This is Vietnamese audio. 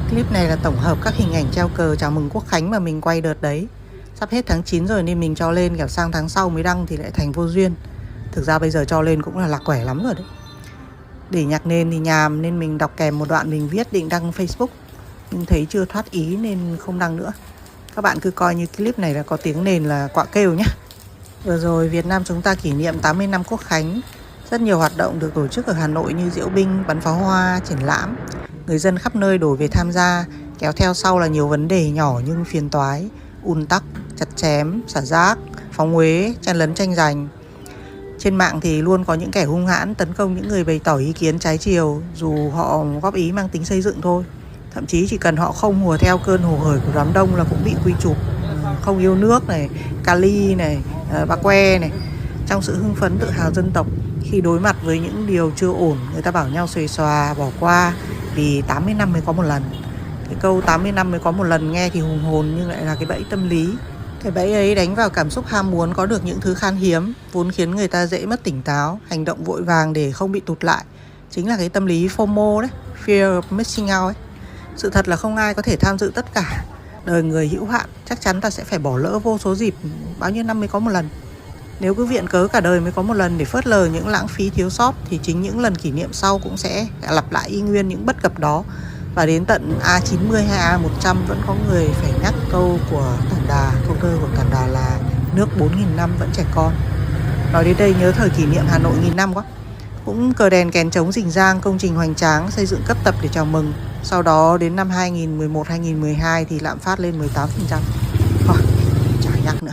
Clip này là tổng hợp các hình ảnh treo cờ chào mừng Quốc Khánh mà mình quay đợt đấy. Sắp hết tháng 9 rồi nên mình cho lên, kẻo sang tháng sau mới đăng thì lại thành vô duyên. Thực ra bây giờ cho lên cũng là lạc quẻ lắm rồi đấy. Để nhạc nền thì nhàm nên mình đọc kèm một đoạn mình viết định đăng Facebook, nhưng thấy chưa thoát ý nên không đăng nữa. Các bạn cứ coi như clip này là có tiếng nền là quạ kêu nhé. Vừa rồi Việt Nam chúng ta kỷ niệm 80 năm Quốc Khánh. Rất nhiều hoạt động được tổ chức ở Hà Nội như diễu binh, bắn pháo hoa, triển lãm. Người dân khắp nơi đổ về tham gia, kéo theo sau là nhiều vấn đề nhỏ nhưng phiền toái, ùn tắc, chặt chém, xả rác, phóng uế, chen lấn tranh giành. Trên mạng thì luôn có những kẻ hung hãn tấn công những người bày tỏ ý kiến trái chiều, dù họ góp ý mang tính xây dựng thôi. Thậm chí chỉ cần họ không hùa theo cơn hồ hởi của đám đông là cũng bị quy chụp. Không yêu nước này, Cali này, Ba Que này. Trong sự hưng phấn tự hào dân tộc, khi đối mặt với những điều chưa ổn, người ta bảo nhau xuề xòa, bỏ qua, vì 80 năm mới có một lần. Cái câu 80 năm mới có một lần nghe thì hùng hồn nhưng lại là cái bẫy tâm lý. Cái bẫy ấy đánh vào cảm xúc ham muốn có được những thứ khan hiếm, vốn khiến người ta dễ mất tỉnh táo, hành động vội vàng để không bị tụt lại. Chính là cái tâm lý FOMO đấy, Fear of Missing Out ấy. Sự thật là không ai có thể tham dự tất cả. Đời người hữu hạn, chắc chắn ta sẽ phải bỏ lỡ vô số dịp bao nhiêu năm mới có một lần. Nếu cứ viện cớ cả đời mới có một lần để phớt lờ những lãng phí thiếu sót thì chính những lần kỷ niệm sau cũng sẽ lặp lại y nguyên những bất cập đó. Và đến tận A90 hay A100 vẫn có người phải nhắc câu của Tản Đà, câu thơ của Tản Đà là nước 4.000 năm vẫn trẻ con. Nói đến đây nhớ thời kỷ niệm Hà Nội 1000 năm quá. Cũng cờ đèn kèn trống rình rang, công trình hoành tráng xây dựng cấp tập để chào mừng. Sau đó đến năm 2011-2012 thì lạm phát lên 18%. Thôi, chả nhắc nữa.